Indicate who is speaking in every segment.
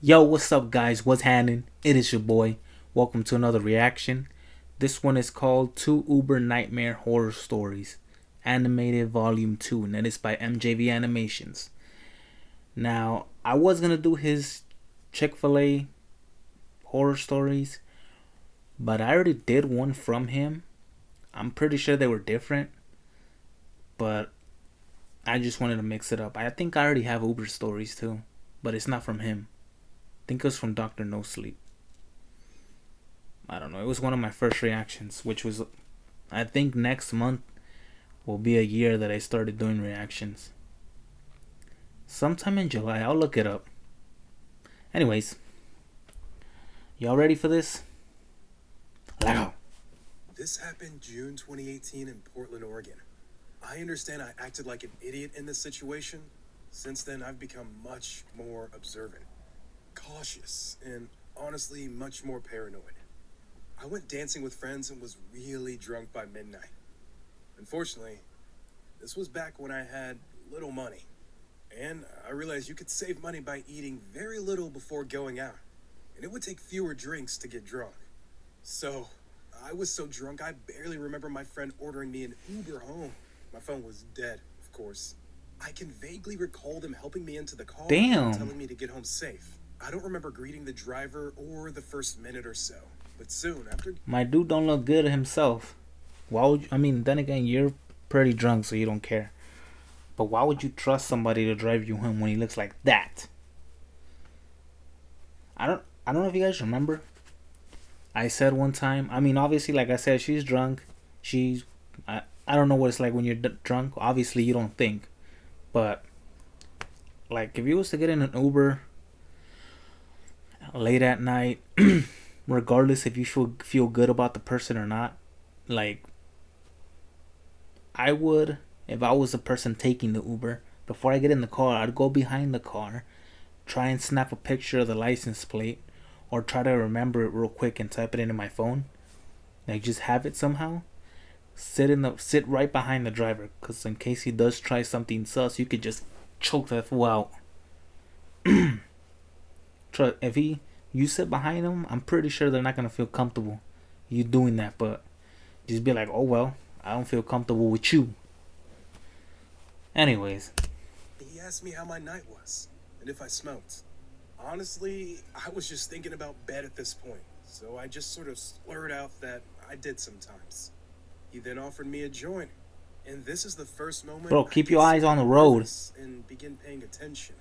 Speaker 1: Yo, what's up, guys? What's happening? It is your boy. Welcome to another reaction. This one is called Two Uber Nightmare Horror Stories, Animated Volume 2, and that is by MJV Animations. Now, I was gonna do his Chick-fil-A horror stories, but I already did one from him. I'm pretty sure they were different, but I just wanted to mix it up. I think I already have Uber stories too, but it's not from him. I think it was from Dr. No Sleep. I don't know. It was one of my first reactions, which was, I think next month will be a year that I started doing reactions. Sometime in July. I'll look it up. Anyways, y'all ready for this? Let's go.
Speaker 2: This happened June 2018 in Portland, Oregon. I understand I acted like an idiot in this situation. Since then, I've become much more observant, cautious, and honestly much more paranoid. I went dancing with friends and was really drunk by midnight. Unfortunately, this was back when I had little money, and I realized you could save money by eating very little before going out, and it would take fewer drinks to get drunk. So, I was so drunk I barely remember my friend ordering me an Uber home. My phone was dead, of course. I can vaguely recall them helping me into the car and telling me to get home safe. I don't remember greeting the driver or the first minute or so, but soon after...
Speaker 1: My dude don't look good himself. Why would you, I mean, then again, you're pretty drunk, so you don't care. But why would you trust somebody to drive you home when he looks like that? I don't know if you guys remember. I said one time, I mean, obviously, like I said, she's drunk. I don't know what it's like when you're drunk. Obviously, you don't think. But, like, if you was to get in an Uber late at night, regardless if you feel good about the person or not, like, I would, if I was the person taking the Uber, before I get in the car, I'd go behind the car, try and snap a picture of the license plate, or try to remember it real quick and type it into my phone. Like, just have it somehow. Sit right behind the driver, because in case he does try something sus, you could just choke that fool out. If you sit behind him, I'm pretty sure they're not gonna feel comfortable you doing that. But just be like, oh well, I don't feel comfortable with you. Anyways,
Speaker 2: he asked me how my night was and if I smoked. Honestly, I was just thinking about bed at this point, so I just sort of slurred out that I did sometimes. He then offered me a joint, and this is the first moment
Speaker 1: bro, keep your eyes on the road
Speaker 2: and begin paying attention.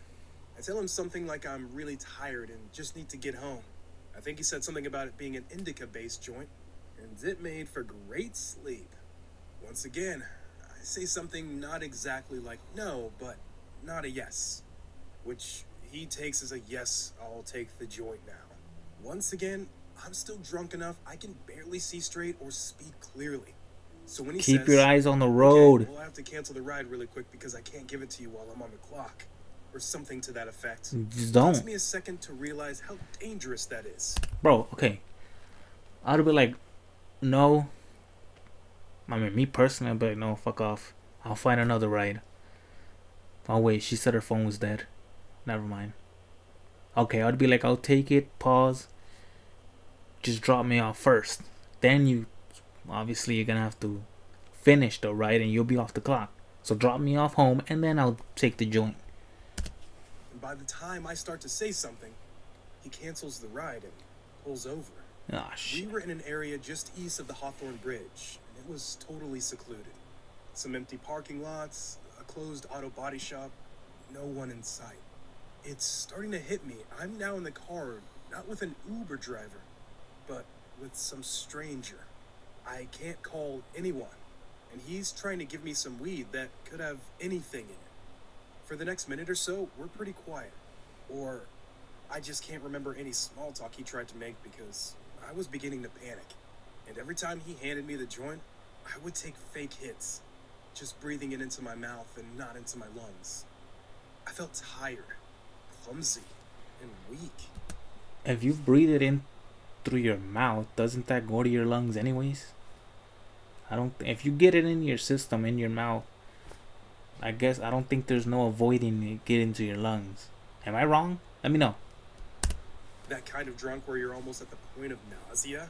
Speaker 2: I tell him something like I'm really tired and just need to get home. I think he said something about it being an indica-based joint, and it made for great sleep. Once again, I say something not exactly like no, but not a yes, which he takes as a yes, I'll take the joint now. Once again, I'm still drunk enough I can barely see straight or speak clearly. So when he
Speaker 1: keep
Speaker 2: says,
Speaker 1: your eyes on the road.
Speaker 2: Okay, we'll have to cancel the ride really quick because I can't give it to you while I'm on the clock, or something to that effect.
Speaker 1: Just don't.
Speaker 2: It takes me a second to realize how dangerous that is.
Speaker 1: Bro, okay. I'd be like, no. I mean, me personally, I'd be like, no, fuck off. I'll find another ride. Oh wait, she said her phone was dead. Never mind. Okay, I'd be like, I'll take it, pause. Just drop me off first. Then obviously you're gonna have to finish the ride and you'll be off the clock. So drop me off home and then I'll take the joint.
Speaker 2: And by the time I start to say something, he cancels the ride and pulls over.
Speaker 1: Ah, shit.
Speaker 2: We were in an area just east of the Hawthorne Bridge, and it was totally secluded. Some empty parking lots, a closed auto body shop, no one in sight. It's starting to hit me. I'm now in the car, not with an Uber driver, but with some stranger. I can't call anyone, and he's trying to give me some weed that could have anything in it. For the next minute or so, we're pretty quiet. Or I just can't remember any small talk he tried to make because I was beginning to panic. And every time he handed me the joint, I would take fake hits, just breathing it into my mouth and not into my lungs. I felt tired, clumsy, and weak.
Speaker 1: If you breathe it in through your mouth, doesn't that go to your lungs anyways? If you get it in your system, in your mouth, I guess I don't think there's no avoiding it getting to your lungs. Am I wrong? Let me know.
Speaker 2: That kind of drunk where you're almost at the point of nausea,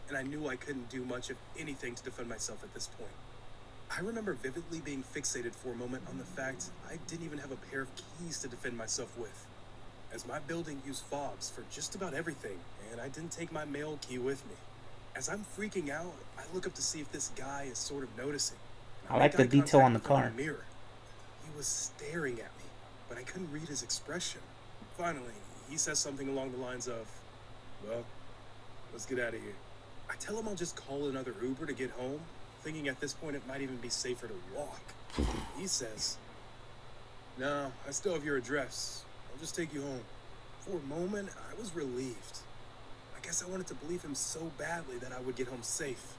Speaker 2: and I knew I couldn't do much of anything to defend myself at this point. I remember vividly being fixated for a moment on the fact I didn't even have a pair of keys to defend myself with, as my building used fobs for just about everything, and I didn't take my mail key with me. As I'm freaking out, I look up to see if this guy is sort of noticing.
Speaker 1: I like the detail on the car.
Speaker 2: Mirror. He was staring at me, but I couldn't read his expression. Finally, he says something along the lines of, "Well, let's get out of here." I tell him I'll just call another Uber to get home, thinking at this point it might even be safer to walk. He says, "No, I still have your address. I'll just take you home." For a moment, I was relieved. I guess I wanted to believe him so badly that I would get home safe.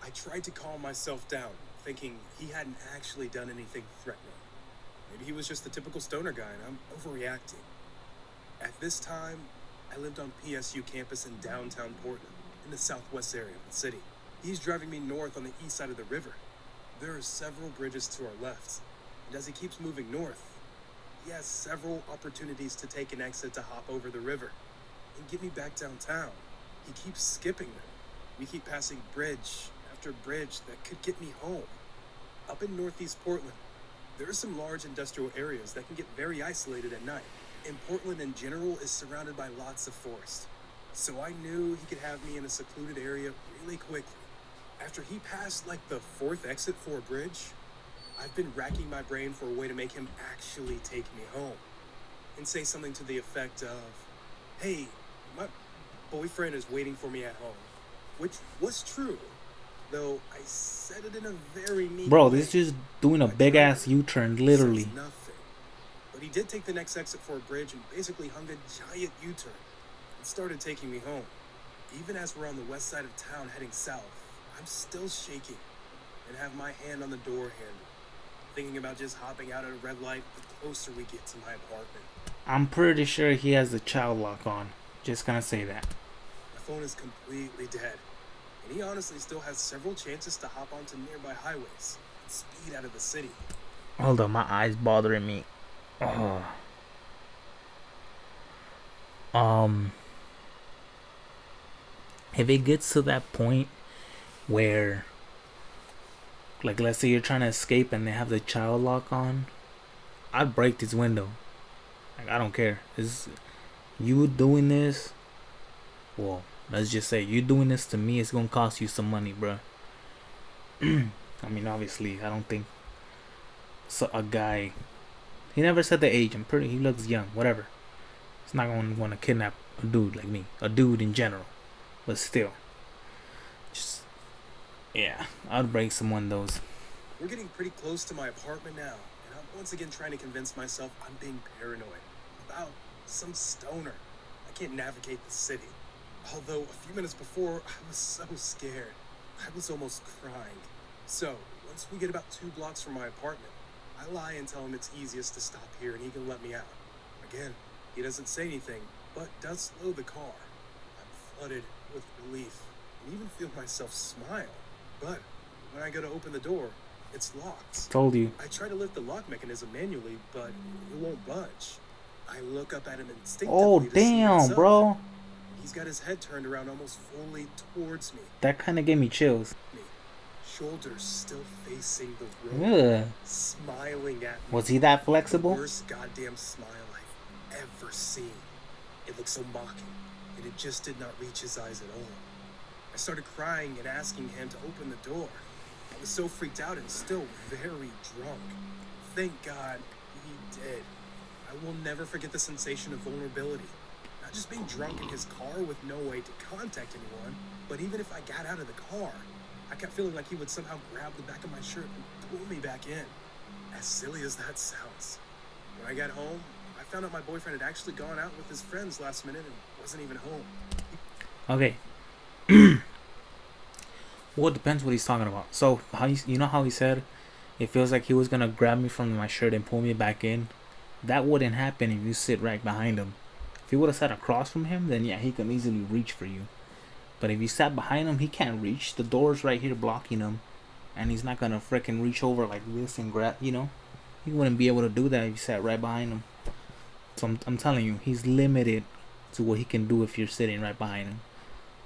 Speaker 2: I tried to calm myself down, thinking he hadn't actually done anything threatening. Maybe he was just the typical stoner guy and I'm overreacting. At this time, I lived on PSU campus in downtown Portland, in the southwest area of the city. He's driving me north on the east side of the river. There are several bridges to our left, and as he keeps moving north, he has several opportunities to take an exit to hop over the river and get me back downtown. He keeps skipping them. We keep passing bridge after bridge that could get me home. Up in northeast Portland, there are some large industrial areas that can get very isolated at night, and Portland in general is surrounded by lots of forest. So I knew he could have me in a secluded area really quickly. After he passed like the fourth exit for a bridge, I've been racking my brain for a way to make him actually take me home and say something to the effect of, "Hey, my boyfriend is waiting for me at home," which was true, though I said it in a very mean
Speaker 1: Bro,
Speaker 2: way.
Speaker 1: this is just doing a big ass U-turn, literally.
Speaker 2: Says nothing. But he did take the next exit for a bridge and basically hung a giant U-turn and started taking me home. Even as we're on the west side of town heading south, I'm still shaking and have my hand on the door handle, thinking about just hopping out at a red light the closer we get to my apartment.
Speaker 1: I'm pretty sure he has the child lock on. Just gonna say that.
Speaker 2: My phone is completely dead, and he honestly still has several chances to hop onto nearby highways and speed out of the city.
Speaker 1: Hold on, my eyes bothering me. Oh. If it gets to that point where, like, let's say you're trying to escape and they have the child lock on, I'd break this window. Like, I don't care. Is you doing this? Well, let's just say you doing this to me. It's gonna cost you some money, bro. I mean, obviously, I don't think so. A guy, he never said the age. I'm pretty. He looks young. Whatever. He's not gonna want to kidnap a dude like me. A dude in general. But still, just yeah, I'd break some windows.
Speaker 2: We're getting pretty close to my apartment now, and I'm once again trying to convince myself I'm being paranoid about some stoner. I can't navigate the city. Although a few minutes before, I was so scared. I was almost crying. So, once we get about 2 blocks from my apartment, I lie and tell him it's easiest to stop here and he can let me out. Again, he doesn't say anything, but does slow the car. I'm flooded with relief and even feel myself smile. But when I go to open the door, it's locked.
Speaker 1: Told you.
Speaker 2: I try to lift the lock mechanism manually, but it won't budge. I look up at him instinctively.
Speaker 1: Oh
Speaker 2: to see
Speaker 1: damn,
Speaker 2: what's up.
Speaker 1: bro.
Speaker 2: He's got his head turned around almost fully towards me.
Speaker 1: That kind of gave me chills.
Speaker 2: Shoulders still facing the road,
Speaker 1: Ugh.
Speaker 2: smiling at me.
Speaker 1: Was he that
Speaker 2: The
Speaker 1: flexible?
Speaker 2: worst goddamn smile I've ever seen. It looked so mocking, and it just did not reach his eyes at all. I started crying and asking him to open the door. I was so freaked out and still very drunk. Thank God he did. I will never forget the sensation of vulnerability. Not just being drunk in his car with no way to contact anyone, but even if I got out of the car, I kept feeling like he would somehow grab the back of my shirt and pull me back in. As silly as that sounds. When I got home, I found out my boyfriend had actually gone out with his friends last minute and wasn't even home.
Speaker 1: Okay. Well, it depends what he's talking about. So, you know how he said it feels like he was gonna grab me from my shirt and pull me back in? That wouldn't happen if you sit right behind him. If you would have sat across from him, then yeah, he can easily reach for you. But if you sat behind him, he can't reach. The door's right here blocking him, and he's not gonna frickin' reach over like this and grab. You know, he wouldn't be able to do that if you sat right behind him. So I'm telling you, he's limited to what he can do if you're sitting right behind him.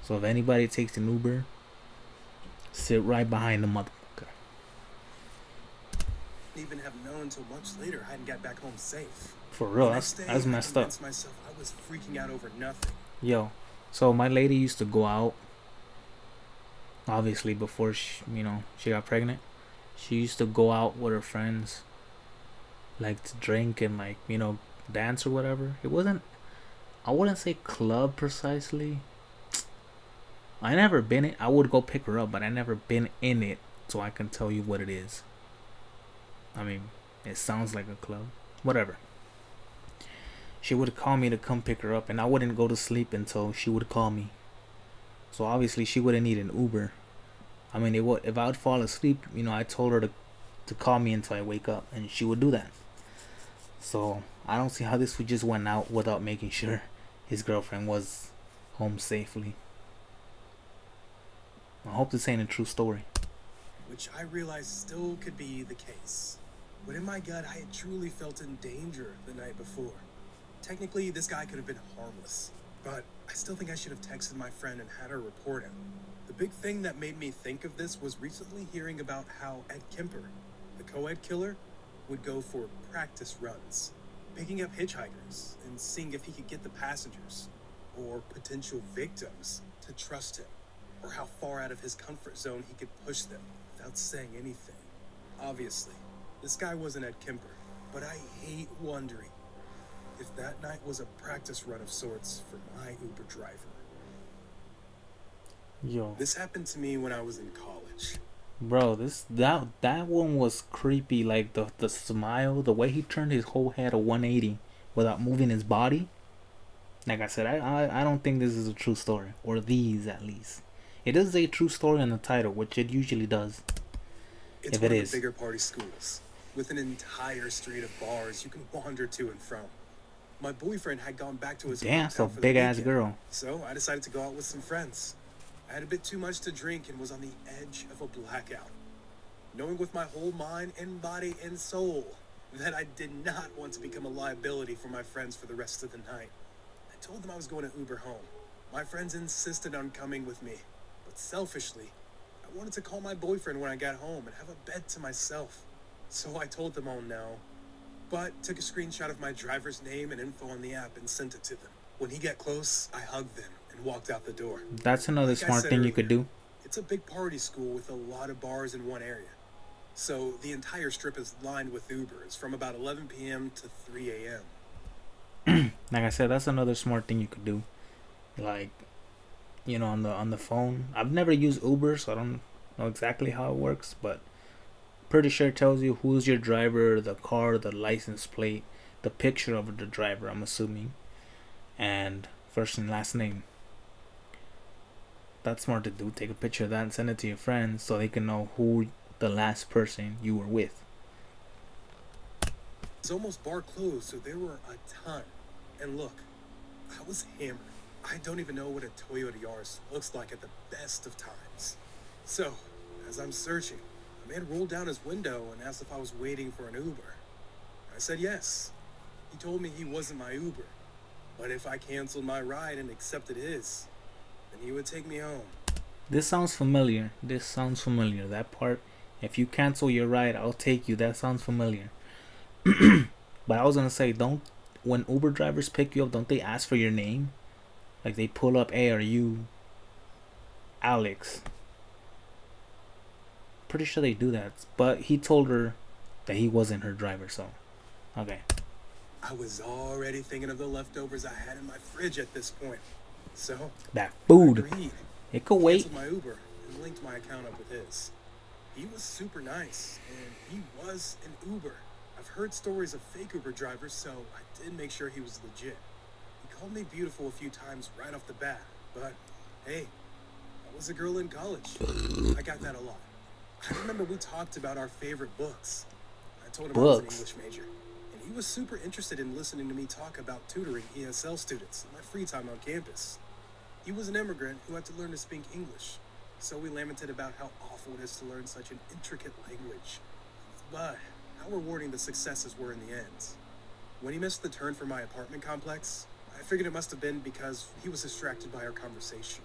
Speaker 1: So if anybody takes an Uber, sit right behind the motherfucker.
Speaker 2: Even have known until much later I hadn't got back home safe.
Speaker 1: For real,
Speaker 2: The next day,
Speaker 1: that's
Speaker 2: I
Speaker 1: messed up.
Speaker 2: convinced myself I was freaking out over nothing.
Speaker 1: Yo, so my lady used to go out. Obviously, before she got pregnant, she used to go out with her friends, like to drink and like dance or whatever. It wasn't. I wouldn't say club precisely. I never been it. I would go pick her up, but I never been in it, so I can tell you what it is. I mean, it sounds like a club. Whatever. She would call me to come pick her up, and I wouldn't go to sleep until she would call me. So obviously, she wouldn't need an Uber. I mean, if I would fall asleep, I told her to call me until I wake up, and she would do that. So I don't see how this would just went out without making sure his girlfriend was home safely. I hope this ain't a true story.
Speaker 2: Which I realized still could be the case. But in my gut, I had truly felt in danger the night before. Technically, this guy could have been harmless, but I still think I should have texted my friend and had her report him. The big thing that made me think of this was recently hearing about how Ed Kemper, the co-ed killer, would go for practice runs, picking up hitchhikers and seeing if he could get the passengers, or potential victims, to trust him, or how far out of his comfort zone he could push them without saying anything. Obviously, this guy wasn't Ed Kemper, but I hate wondering if that night was a practice run of sorts for my Uber driver.
Speaker 1: Yo,
Speaker 2: This happened to me when I was in college.
Speaker 1: bro, that one was creepy. Like the smile, the way he turned his whole head a 180 without moving his body. Like I said, I don't think this is a true story, or these at least. It does say true story in the title, which it usually does.
Speaker 2: It's
Speaker 1: If
Speaker 2: one
Speaker 1: it
Speaker 2: of
Speaker 1: is.
Speaker 2: the bigger party schools, with an entire street of bars you can wander to and from. My boyfriend had gone back to his
Speaker 1: Damn, that's a
Speaker 2: hometown for the
Speaker 1: big ass
Speaker 2: weekend,
Speaker 1: girl.
Speaker 2: so I decided to go out with some friends. I had a bit too much to drink and was on the edge of a blackout, knowing with my whole mind and body and soul that I did not want to become a liability for my friends for the rest of the night. I told them I was going to Uber home. My friends insisted on coming with me, but selfishly, I wanted to call my boyfriend when I got home and have a bed to myself. So I told them all no, but took a screenshot of my driver's name and info on the app and sent it to them. When he got close, I hugged them and walked out the door.
Speaker 1: That's another
Speaker 2: Like I
Speaker 1: smart
Speaker 2: said
Speaker 1: thing you
Speaker 2: earlier,
Speaker 1: could do.
Speaker 2: It's a big party school with a lot of bars in one area. So the entire strip is lined with Ubers from about 11 p.m. to 3 a.m.
Speaker 1: Like I said, that's another smart thing you could do. Like, on the phone. I've never used Uber, so I don't know exactly how it works, but pretty sure it tells you who's your driver, the car, the license plate, the picture of the driver, I'm assuming, and first and last name. That's smart to do. Take a picture of that and send it to your friends so they can know who the last person you were with.
Speaker 2: It's almost bar closed, so there were a ton. And look, I was hammered. I don't even know what a Toyota Yaris looks like at the best of times. So, as I'm searching, a man rolled down his window and asked if I was waiting for an Uber. I said yes. He told me he wasn't my Uber, but if I canceled my ride and accepted his, then he would take me home.
Speaker 1: This sounds familiar. That part, if you cancel your ride, I'll take you. That sounds familiar. But I was gonna say, when Uber drivers pick you up, don't they ask for your name? Like they pull up, hey, are you Alex? Pretty sure they do that. But he told her that he wasn't her driver, so okay.
Speaker 2: I was already thinking of the leftovers I had in my fridge at this point. So,
Speaker 1: That
Speaker 2: I
Speaker 1: food,
Speaker 2: agreed.
Speaker 1: it could wait.
Speaker 2: Canceled my Uber and linked my account up with his. He was super nice, and he was an Uber. I've heard stories of fake Uber drivers, so I did make sure he was legit. He called me beautiful a few times right off the bat, but hey, I was a girl in college. I got that a lot. I remember we talked about our favorite books. I told him I was an English major, and he was super interested in listening to me talk about tutoring ESL students in my free time on campus. He was an immigrant who had to learn to speak English, so we lamented about how awful it is to learn such an intricate language. But how rewarding the successes were in the end. When he missed the turn for my apartment complex, I figured it must have been because he was distracted by our conversation.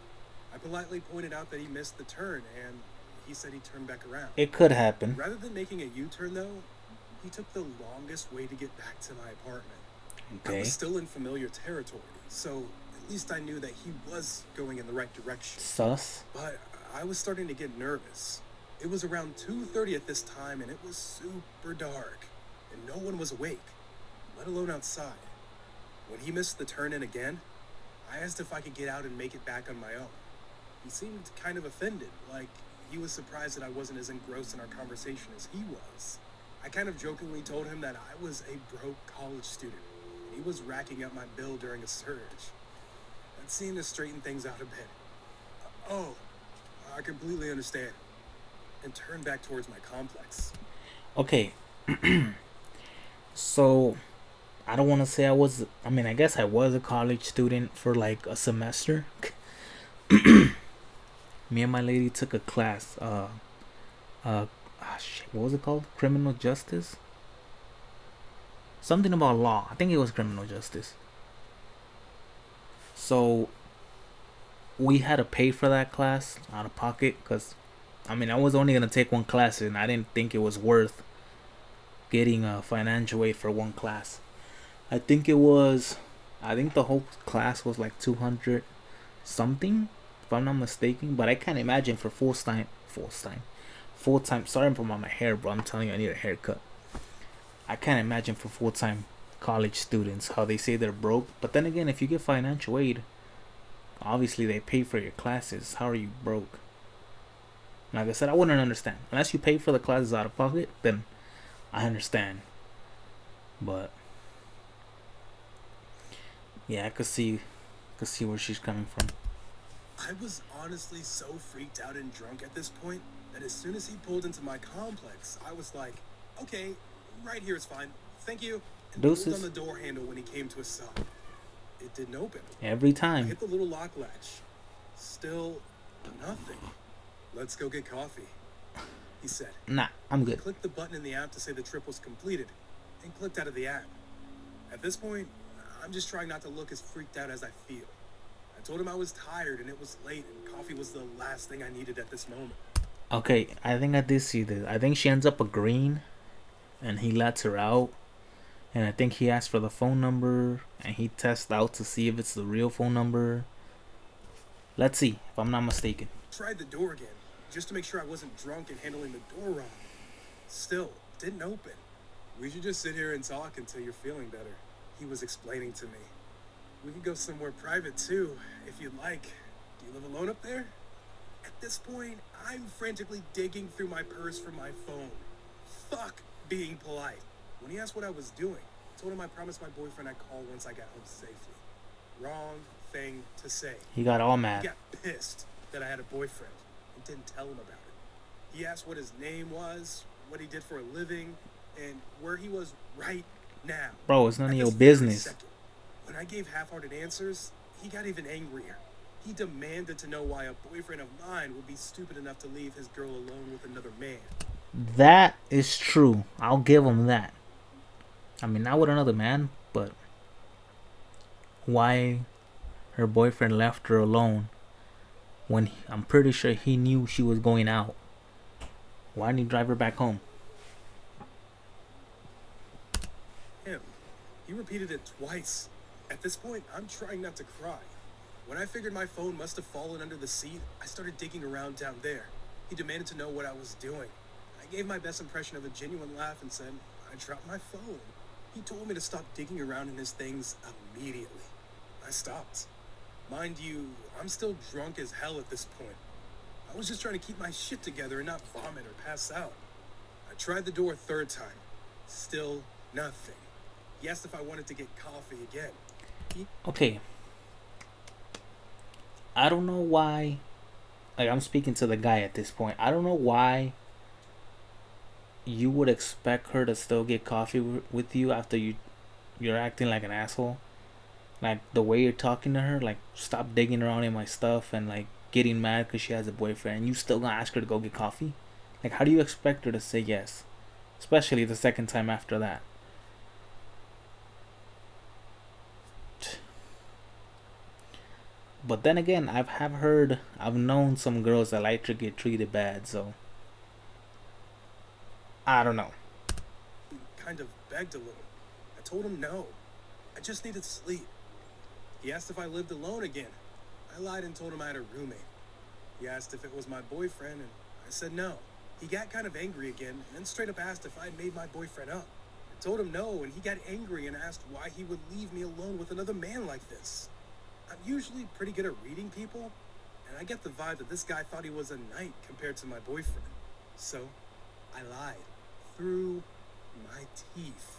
Speaker 2: I politely pointed out that he missed the turn, and he said he turned back around.
Speaker 1: It could happen.
Speaker 2: Rather than making a U-turn, though, he took the longest way to get back to my apartment. I
Speaker 1: Okay.
Speaker 2: was still in familiar territory, so at least I knew that he was going in the right direction.
Speaker 1: Sus.
Speaker 2: But I was starting to get nervous. It was around 2:30 at this time, and it was super dark, and no one was awake, let alone outside. When he missed the turn in again, I asked if I could get out and make it back on my own. He seemed kind of offended, like he was surprised that I wasn't as engrossed in our conversation as he was. I kind of jokingly told him that I was a broke college student, and he was racking up my bill during a surge. That seemed to straighten things out a bit. Oh, I completely understand. And turned back towards my complex.
Speaker 1: Okay. So, I don't want to say I was. I mean, I guess I was a college student for like a semester. Me and my lady took a class. Shit, what was it called? Criminal justice. Something about law. I think it was criminal justice. So we had to pay for that class out of pocket because, I mean, I was only gonna take one class and I didn't think it was worth getting a financial aid for one class. I think it was. I think the whole class was like 200 something, if I'm not mistaken. But I can't imagine for full time. Sorry for my hair, bro. I'm telling you, I need a haircut. I can't imagine for full time college students how they say they're broke. But then again, if you get financial aid, obviously they pay for your classes. How are you broke? Like I said, I wouldn't understand unless you pay for the classes out of pocket. Then I understand. But yeah, I could see where she's coming from.
Speaker 2: I was honestly so freaked out and drunk at this point that as soon as he pulled into my complex, I was like, okay, right here is fine. Thank you. And pulled
Speaker 1: Deuces.
Speaker 2: on the door handle when he came to a stop. It didn't open.
Speaker 1: Every
Speaker 2: I
Speaker 1: time.
Speaker 2: hit the little lock latch. Still nothing. Let's go get coffee, he said.
Speaker 1: Nah, I'm
Speaker 2: He
Speaker 1: good.
Speaker 2: clicked the button in the app to say the trip was completed and clicked out of the app. At this point, I'm just trying not to look as freaked out as I feel. I told him I was tired and it was late and coffee was the last thing I needed at this moment.
Speaker 1: Okay, I think I did see this. I think she ends up agreeing, and he lets her out. And I think he asked for the phone number, and he tests out to see if it's the real phone number. Let's see, if I'm not mistaken.
Speaker 2: Tried the door again, just to make sure I wasn't drunk and handling the door wrong. Still, didn't open. We should just sit here and talk until you're feeling better, he was explaining to me. We could go somewhere private too, if you'd like. Do you live alone up there? At this point, I'm frantically digging through my purse for my phone. Fuck being polite. When he asked what I was doing, I told him I promised my boyfriend I'd call once I got home safely. Wrong thing to say.
Speaker 1: He got all
Speaker 2: He
Speaker 1: mad.
Speaker 2: got pissed that I had a boyfriend and didn't tell him about it. He asked what his name was, what he did for a living, and where he was right now.
Speaker 1: Bro, it's none
Speaker 2: At
Speaker 1: of your
Speaker 2: this very
Speaker 1: business.
Speaker 2: second, when I gave half-hearted answers, he got even angrier. He demanded to know why a boyfriend of mine would be stupid enough to leave his girl alone with another man.
Speaker 1: That is true. I'll give him that. I mean, not with another man, but why her boyfriend left her alone when I'm pretty sure he knew she was going out. Why didn't he drive her back home?
Speaker 2: Him. He repeated it twice. At this point, I'm trying not to cry. When I figured my phone must have fallen under the seat, I started digging around down there. He demanded to know what I was doing. I gave my best impression of a genuine laugh and said, I dropped my phone. He told me to stop digging around in his things immediately. I stopped. Mind you, I'm still drunk as hell at this point. I was just trying to keep my shit together and not vomit or pass out. I tried the door a third time. Still nothing. He asked if I wanted to get coffee again.
Speaker 1: Okay. I don't know why. Like, I'm speaking to the guy at this point. I don't know why you would expect her to still get coffee with you after you're acting like an asshole. Like, the way you're talking to her, like, stop digging around in my stuff and, like, getting mad because she has a boyfriend. And you still gonna ask her to go get coffee? Like, how do you expect her to say yes? Especially the second time after that. But then again, I've known some girls that like to get treated bad, so I don't know.
Speaker 2: Kind of begged a little. I told him no. I just needed sleep. He asked if I lived alone again. I lied and told him I had a roommate. He asked if it was my boyfriend, and I said no. He got kind of angry again, and then straight up asked if I had made my boyfriend up. I told him no, and he got angry and asked why he would leave me alone with another man like this. I'm usually pretty good at reading people, and I get the vibe that this guy thought he was a knight compared to my boyfriend. So, I lied. Through my teeth.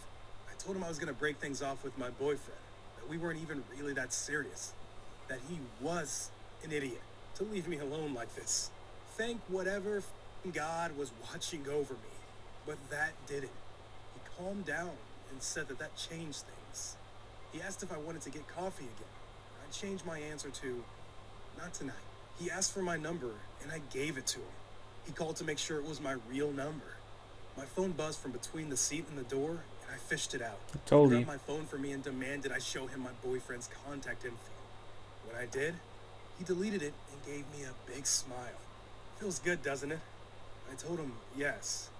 Speaker 2: I told him I was gonna break things off with my boyfriend, that we weren't even really that serious, that he was an idiot to leave me alone like this. Thank whatever God was watching over me, but that didn't. He calmed down and said that changed things. He asked if I wanted to get coffee again. I changed my answer to, not tonight. He asked for my number, and I gave it to him. He called to make sure it was my real number. My phone buzzed from between the seat and the door, and I fished it out.
Speaker 1: Totally.
Speaker 2: He grabbed my phone from me and demanded I show him my boyfriend's contact info. When I did, he deleted it and gave me a big smile. Feels good, doesn't it? I told him yes.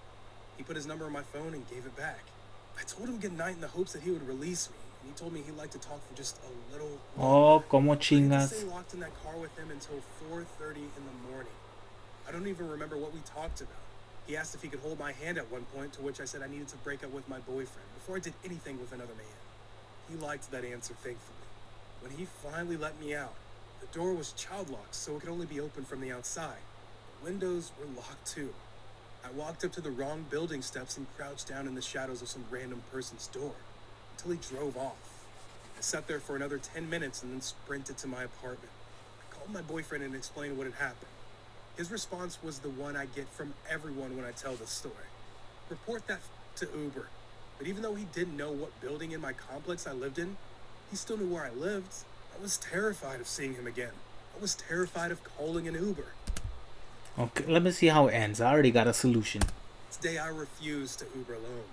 Speaker 2: He put his number on my phone and gave it back. I told him goodnight in the hopes that he would release me, and he told me he'd like to talk for just a little
Speaker 1: Oh, como
Speaker 2: I had to
Speaker 1: chingas.
Speaker 2: stay locked in that car with him until 4:30 in the morning. I don't even remember what we talked about. He asked if he could hold my hand at one point, to which I said I needed to break up with my boyfriend before I did anything with another man. He liked that answer, thankfully. When he finally let me out, the door was child locked, so it could only be opened from the outside. The windows were locked too. I walked up to the wrong building steps and crouched down in the shadows of some random person's door until he drove off. I sat there for another 10 minutes and then sprinted to my apartment. I called my boyfriend and explained what had happened. His response was the one I get from everyone when I tell this story. Report that to Uber. But even though he didn't know what building in my complex I lived in, he still knew where I lived. I was terrified of seeing him again. I was terrified of calling an Uber.
Speaker 1: Okay, let me see how it ends. I already got a solution.
Speaker 2: Today I refuse to Uber alone,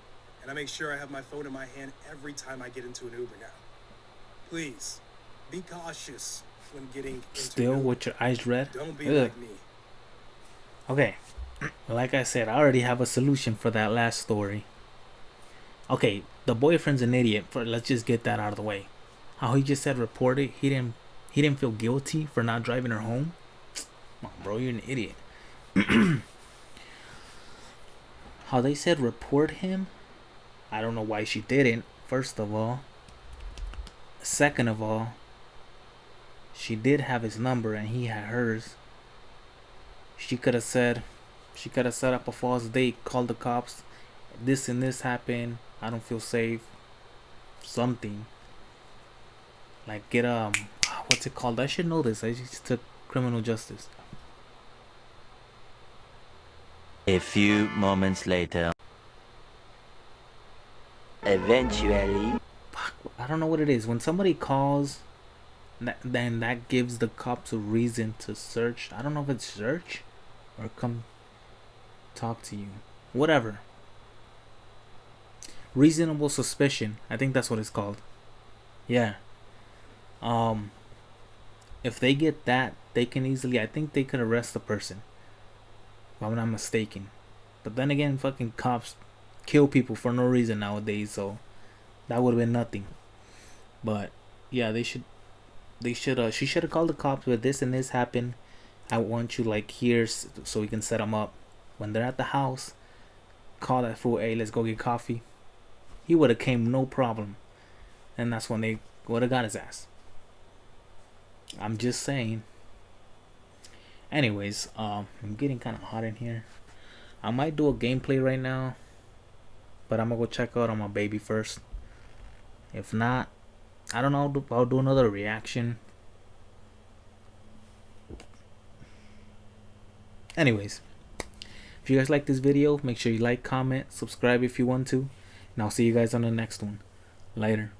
Speaker 2: and I make sure I have my phone in my hand every time I get into an Uber now. Please, be cautious when getting into
Speaker 1: Still
Speaker 2: an Uber.
Speaker 1: with your eyes red?
Speaker 2: Don't be
Speaker 1: Ugh.
Speaker 2: like me.
Speaker 1: Okay. Like I said, I already have a solution for that last story. Okay, the boyfriend's an idiot. Let's just get that out of the way. How he just said report it. He didn't feel guilty for not driving her home. Come on, bro, you're an idiot. How they said report him. I don't know why she didn't. First of all. Second of all, she did have his number and he had hers. She could have set up a false date, called the cops. This and this happened. I don't feel safe. Something. Like get what's it called? I should know this. I just took criminal justice.
Speaker 3: A few moments later. Eventually.
Speaker 1: Fuck, I don't know what it is. When somebody calls, then that gives the cops a reason to search. I don't know if it's search or come talk to you. Whatever. Reasonable suspicion. I think that's what it's called. Yeah. If they get that, they can easily, I think they could arrest the person. If I'm not mistaken. But then again, fucking cops kill people for no reason nowadays, so that would have been nothing. But yeah, she should have called the cops with this and this happened. I want you like here so we can set them up. When they're at the house, call that fool, hey, let's go get coffee. He would have came no problem. And that's when they would have got his ass. I'm just saying. Anyways, I'm getting kind of hot in here. I might do a gameplay right now, but I'm gonna go check out on my baby first. If not, I don't know, I'll do another reaction. Anyways, if you guys like this video, make sure you like, comment, subscribe if you want to, and I'll see you guys on the next one. Later.